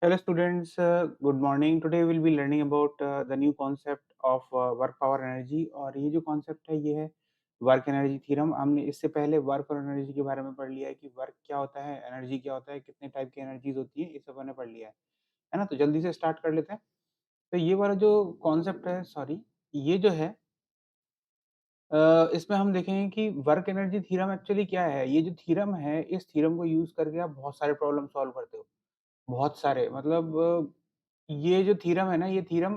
Hello students, good morning. Today we'll be learning about the new concept of work power energy और ये जो concept है ये है वर्क एनर्जी थ्योरम। हमने इससे पहले वर्क और एनर्जी के बारे में पढ़ लिया है कि वर्क क्या होता है, एनर्जी क्या होता है, कितने टाइप की एनर्जीज होती है, ये सब हमने पढ़ लिया है ना। तो जल्दी से स्टार्ट कर लेते हैं। तो ये वाला जो कॉन्सेप्ट है, सॉरी, ये जो है इसमें हम देखेंगे कि वर्क एनर्जी थ्योरम एक्चुअली क्या है। ये जो थ्योरम है, इस थ्योरम को यूज करके आप बहुत सारे प्रॉब्लम सॉल्व करते हो। बहुत सारे मतलब ये जो थ्योरम है ना, ये थ्योरम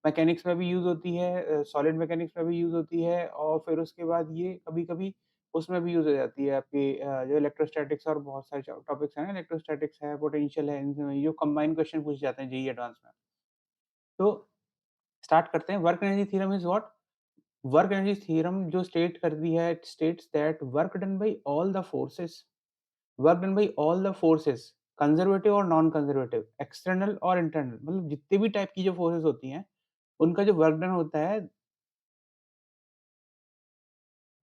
मैकेनिक्स में भी यूज़ होती है, सॉलिड मैकेनिक्स में भी यूज़ होती है और फिर उसके बाद ये कभी-कभी उसमें भी यूज़ हो जाती है आपकी जो इलेक्ट्रोस्टैटिक्स और बहुत सारे टॉपिक्स हैं ना, इलेक्ट्रोस्टैटिक्स है, पोटेंशियल है, इनमें जो कंबाइंड क्वेश्चन पूछे जाते हैं जेईई एडवांस में। तो स्टार्ट करते हैं। Work energy theorem is what? Work energy theorem जो स्टेट करती है, it states that work done by all the forces, work done by all the forces, conservative और नॉन कंजर्वेटिव, एक्सटर्नल और internal, मतलब जितने भी टाइप की जो फोर्सेस होती हैं, उनका जो वर्क डन होता है,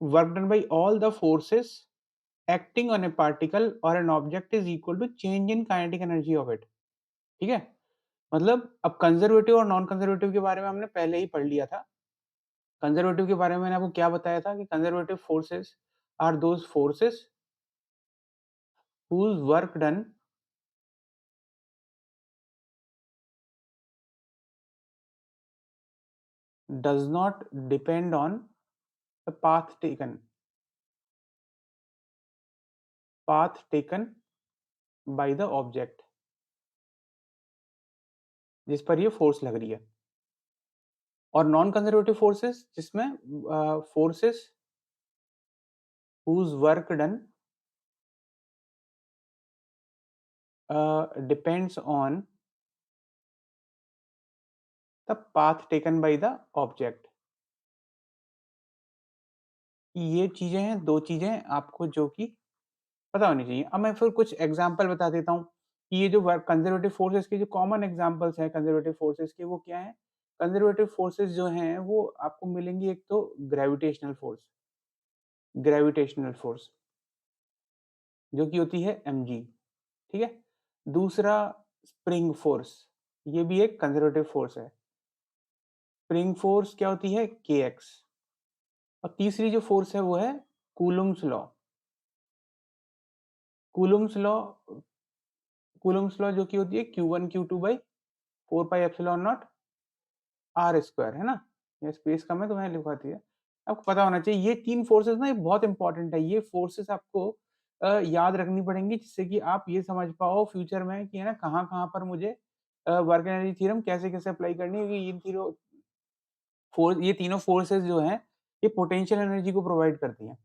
work done by all the forces acting on a particle और an object is equal to change in kinetic energy of it. ठीक है? मतलब अब कंजर्वेटिव और नॉन कंजर्वेटिव के बारे में हमने पहले ही पढ़ लिया था। कंजर्वेटिव के बारे में मैंने आपको क्या बताया था कि conservative forces are those forces whose work done does not depend on the path taken by the object जिस पर ये फोर्स लग रही है। और नॉन कंजर्वेटिव फोर्सेस जिसमें forces whose work done depends on the path taken by the object। ये चीजें हैं, दो चीजें आपको जो कि पता होनी चाहिए। अब मैं फिर कुछ एग्जांपल बता देता हूँ कि ये जो वर्क कंजर्वेटिव फोर्सेस के जो कॉमन एग्जांपल्स हैं कंजर्वेटिव फोर्सेस के, वो क्या हैं। कंजर्वेटिव फोर्सेस जो हैं वो आपको मिलेंगी, एक तो ग्रेविटेशनल फोर्स जो कि होती है mg, ठीक है। दूसरा स्प्रिंग फोर्स, ये भी एक कंजर्वेटिव फोर्स है। स्प्रिंग फोर्स क्या होती है, kx। और तीसरी जो फोर्स है वो है Coulomb's law. Coulomb's law Coulomb's law जो कि होती है q1 q2 by 4 pi epsilon nought r square, है ना। ये स्पेस कम है तो मैंने लिखवा दिया। आपको पता होना चाहिए ये तीन फोर्सेस ना, ये बहुत इंपॉर्टेंट है। ये फोर्सेस आपको याद रखनी पड़ेंगी जिससे कि आप ये समझ पाओ फ्यूचर में कि है ना कहाँ-कहाँ पर मुझे वर्क एनर्जी थ्योरम कैसे-कैसे अप्लाई करनी है, क्योंकि इन तीनों ये तीनों फोर्सेस जो हैं, ये पोटेंशियल एनर्जी को प्रोवाइड करती हैं।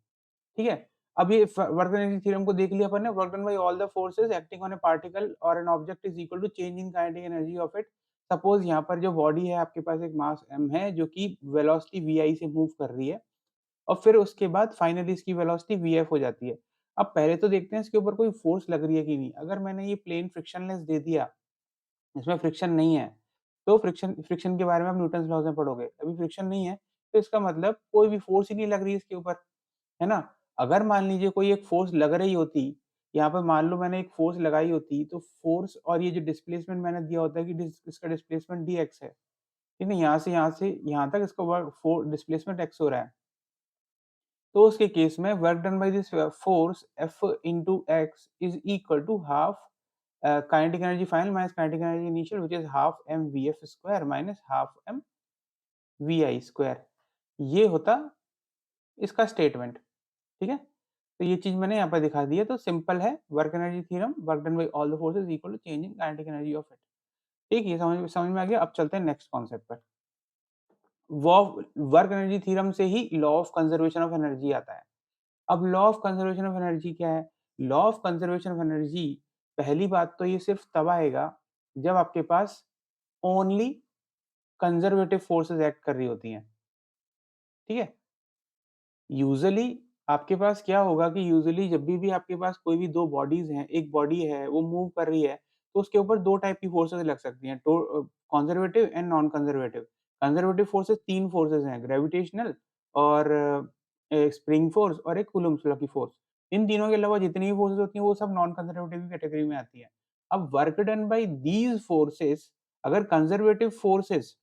ठीक है? अब ये वर्क एनर्जी थ्योरम को देख लिया अपन ने। Work done by all the forces acting on a particle और an object is equal to change in kinetic energy of it. Suppose यहाँ पर जो बॉडी है, आपके पास एक मास m है जो कि वेलोसिटी vi से मूव कर रही है और फिर उसके बाद फाइनली इसकी वेलोसिटी vf हो जाती है। अब पहले तो देखते हैं इसके ऊपर कोई फोर्स लग रही है कि नहीं। अगर मैंने ये प्लेन फ्रिक्शनलेस दे दिया, इसमें फ्रिक्शन नहीं है, तो फ्रिक्शन फ्रिक्शन के बारे में आप न्यूटन्स लॉज़ में पढ़ोगे। अभी फ्रिक्शन नहीं है, तो इसका मतलब कोई भी फोर्स ही नहीं लग रही है इसके ऊपर, है ना? अगर मान लीजिए कोई एक फोर्स लग रही होती, यहाँ पे मान लो मैंने एक फोर्स लगाई होती, तो फोर्स और ये जो डिस्प्लेसमेंट मैंने दिया होता है कि इसका डिस्प्लेसमेंट dx है, ठीक है? यहाँ से यहाँ तक इसका वर्क डिस्प्लेसमेंट x हो रहा है। तो उसके केस में work done by this force F into x is equal to half kinetic energy final minus kinetic energy initial which is half mvf square minus half mvi square. ये होता इसका statement, ठीक है। तो ये चीज मैंने यहाँ पर दिखा दी है। तो सिंपल है, work energy theorem, work done by all the forces equal to change in kinetic energy of it. ठीक है, समझ में आ गया। अब चलते हैं नेक्स्ट कॉन्सेप्ट पर। वो वर्क एनर्जी थ्योरम से ही law of conservation of energy आता है। अब law of conservation of energy क्या है? Law of conservation of energy, पहली बात तो ये सिर्फ तब आएगा जब आपके पास ओनली कंजर्वेटिव फोर्सेस एक्ट कर रही होती हैं, ठीक है। यूजुअली आपके पास क्या होगा कि यूजुअली जब भी आपके पास कोई भी दो बॉडीज हैं, एक बॉडी है वो मूव कर रही है, तो उसके ऊपर दो टाइप की फोर्सेस लग सकती हैं, तो conservative and non conservative. Conservative forces तीन फोर्सेस हैं, ग्रेविटेशनल और एक स्प्रिंग फोर्स और एक कूलम्ब्स लॉ की फोर्स। इन तीनों के अलावा जितनी भी फोर्सेस होती हैं वो सब नॉन कंजर्वेटिव की कैटेगरी में आती है। अब work done bye these forces अगर कंजर्वेटिव फोर्सेस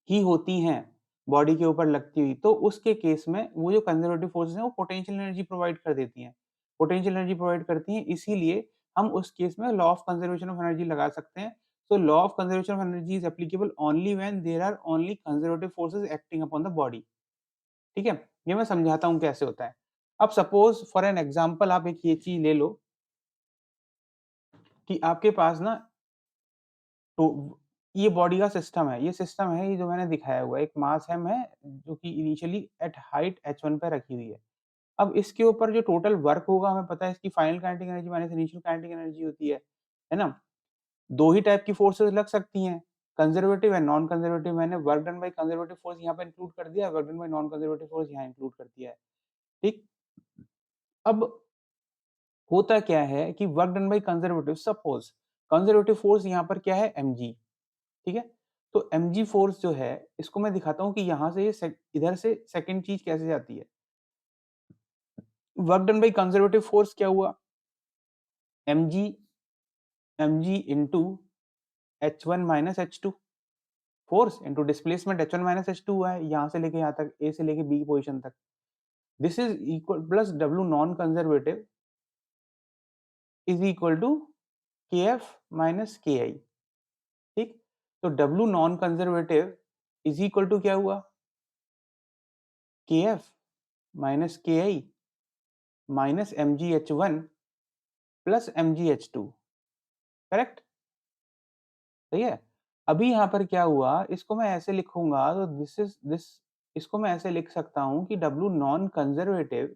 ही होती हैं बॉडी के ऊपर लगती हुई, तो उसके केस में वो जो कंजर्वेटिव फोर्सेस हैं वो पोटेंशियल एनर्जी प्रोवाइड कर देती हैं, पोटेंशियल एनर्जी प्रोवाइड करती हैं, इसीलिए हम उस केस में law of conservation of energy लगा सकते हैं। So law of conservation of energy is applicable only when there are only conservative forces acting upon the body. ठीक है, ये मैं समझाता हूँ कैसे होता है। अब सपोज फॉर एन एग्जाम्पल आप एक ये चीज ले लो कि आपके पास ना, तो ये बॉडी का सिस्टम है, ये सिस्टम है, ये जो मैंने दिखाया हुआ है, एक मास एम है जो कि इनिशियली एट हाइट h1 पे रखी हुई है। अब इसके ऊपर जो टोटल वर्क होगा हमें पता है, इसकी final kinetic energy minus initial kinetic energy होती है ना? दो ही टाइप की फोर्सेस लग सकती हैं, कंजर्वेटिव एंड नॉन कंजर्वेटिव। मैंने work done by conservative force यहाँ पे इंक्लूड कर दिया है, work done by non conservative force यहाँ इंक्लूड कर दिया है। ठीक, अब होता क्या है कि work done by conservative, suppose conservative force यहाँ पर क्या है, mg। ठीक है, तो mg फोर्स जो है इसको मैं दिखाता हूँ कि यहाँ से ये इधर से सेकंड चीज कैसे जाती है। Work done by conservative force क्या हुआ, mg mg into h1 minus h2, force into displacement h1 minus h2 हुआ है यहाँ से लेके यहाँ तक, a से लेके b पोजीशन तक। This is equal plus w non conservative is equal to kf minus ki। ठीक, तो w non conservative is equal to क्या हुआ, kf minus ki minus mgh1 plus mgh2। Correct, सही है। अभी यहाँ पर क्या हुआ, इसको मैं ऐसे लिखूंगा तो दिस, इसको मैं ऐसे लिख सकता हूँ कि W non conservative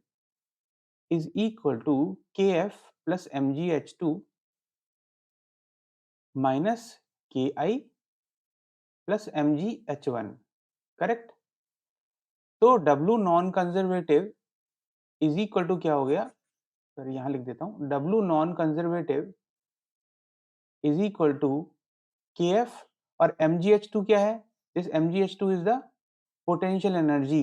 is equal to kf plus mgh2 minus ki plus mgh1। Correct, तो W non conservative is equal to क्या हो गया, सर यहाँ लिख देता हूँ, W non conservative is equal to kf और mgh2 क्या है, this mgh2 is the potential energy,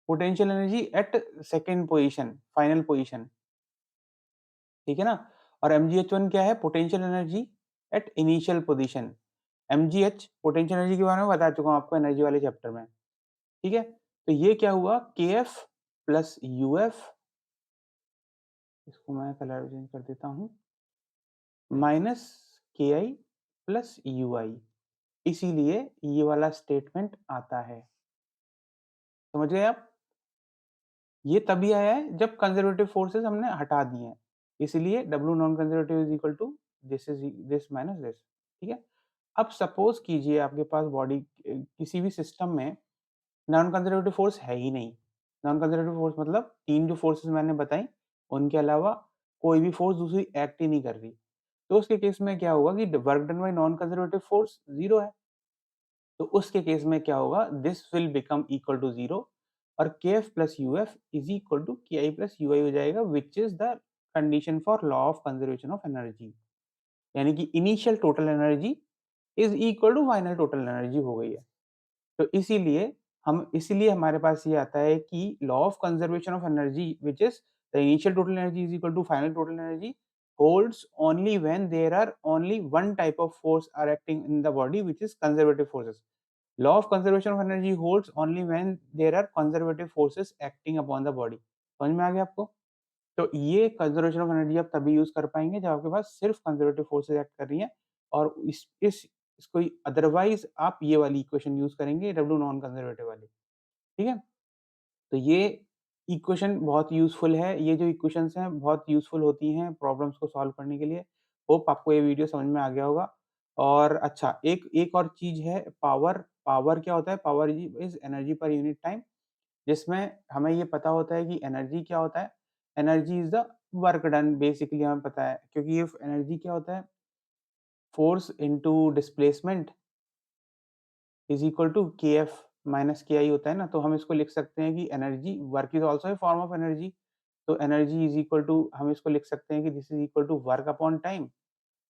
potential energy at second position, final position. ठीक है ना, और mgh1 क्या है, potential energy at initial position. mgh potential energy के बारे में बता चुका हूं आपको एनर्जी वाले चैप्टर में। ठीक है, तो ये क्या हुआ, kf प्लस uf, इसको मैं कलर चेंज कर देता हूं, माइनस ki प्लस ui, इसीलिए ये वाला स्टेटमेंट आता है। समझ गए आप, ये तभी आया है जब कंजर्वेटिव फोर्सेस हमने हटा दिए हैं, इसलिए W non conservative is equal to this minus this. ठीक है, अब सपोज कीजिए आपके पास बॉडी किसी भी सिस्टम में नॉन कंजर्वेटिव फोर्स है ही नहीं। नॉन कंजर्वेटिव फोर्स मतलब तीन जो फोर्सेस मैंने बताई उनके अलावा कोई भी फोर्स दूसरी एक्ट ही नहीं कर रही, तो उसके केस में क्या होगा कि work done by non conservative force zero है, तो उसके केस में क्या होगा, this will become equal to zero और kf plus uf is equal to ki plus ui हो जाएगा, which is the condition for law of conservation of energy, यानी कि initial total energy is equal to final total energy हो गई है। तो इसीलिए हमारे पास ये आता है कि law of conservation of energy which is the initial total energy is equal to final total energy holds only when there are only one type of force are acting in the body, which is conservative forces. Law of conservation of energy holds only when there are conservative forces acting upon the body. समझ में आ गया आपको, तो ये conservation of energy आप तभी use कर पाएंगे जब आपके पास सिर्फ कंजर्वेटिव फोर्सेस एक्ट कर रही हैं, और इसको अदरवाइज आप ये वाली इक्वेशन यूज करेंगे डब्ल्यू नॉन कंजर्वेटिव वाली। ठीक है, तो ये इक्वेशन बहुत यूजफुल है, ये जो इक्वेशंस हैं बहुत यूजफुल होती हैं प्रॉब्लम्स को सॉल्व करने के लिए। होप आपको ये वीडियो समझ में आ गया होगा। और अच्छा, एक एक और चीज है, पावर। पावर क्या होता है, power is energy per unit time, जिसमें हमें ये पता होता है कि एनर्जी क्या होता है, energy is the work done, basically हमें पता है, क्योंकि ये एनर्जी क्या होता है, force into displacement is equal to K F minus K I होता है ना, तो हम इसको लिख सकते हैं कि energy, work is also a form of energy, तो एनर्जी इज इक्वल टू, हम इसको लिख सकते हैं कि this is equal to work upon time.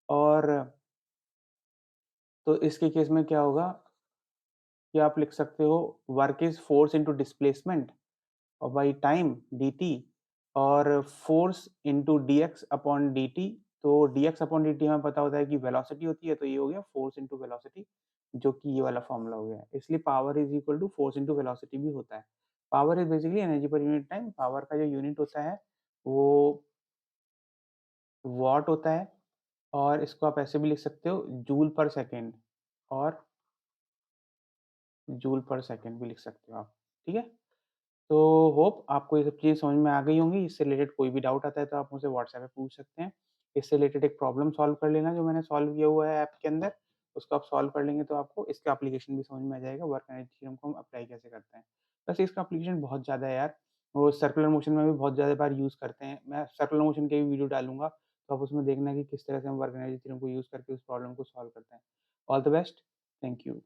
और तो इसके केस में क्या होगा कि आप लिख सकते हो work is force into displacement और बाई टाइम dt, और force into D X upon D T, तो D X upon D T हमें पता होता है कि वेलोसिटी होती है, तो ये हो गया फोर्स इंटू वेलोसिटी, जो कि ये वाला फॉर्मूला हो गया। इसलिए power is equal to force into velocity भी होता है। Power is basically energy per unit time. Power का जो यूनिट होता है वो वॉट होता है, और इसको आप ऐसे भी लिख सकते हो जूल पर सेकेंड, और जूल पर सेकेंड भी लिख सकते हो आप। ठीक है, तो होप आपको ये सब चीज़ें समझ में आ गई होंगी। इससे रिलेटेड कोई भी डाउट आता है तो आप मुझसे व्हाट्सएप पे पूछ सकते हैं। इससे रिलेटेड एक प्रॉब्लम सॉल्व कर लेना जो मैंने सॉल्व किया हुआ है ऐप के अंदर, उसको आप सॉल्व कर लेंगे तो आपको इसका एप्लीकेशन भी समझ में आ जाएगा, वर्क एनर्जी थ्योरम को हम अप्लाई कैसे करते हैं। वैसे इसका एप्लीकेशन बहुत ज़्यादा है यार, वो सर्कुलर मोशन में भी बहुत ज़्यादा बार यूज़ करते हैं। मैं सर्कुलर मोशन के भी वीडियो डालूँगा, तो आप उसमें देखना कि किस तरह से हम वर्क एनर्जी थ्योरम को यूज़ करके उस प्रॉब्लम को सॉल्व करते हैं। All the best, thank you.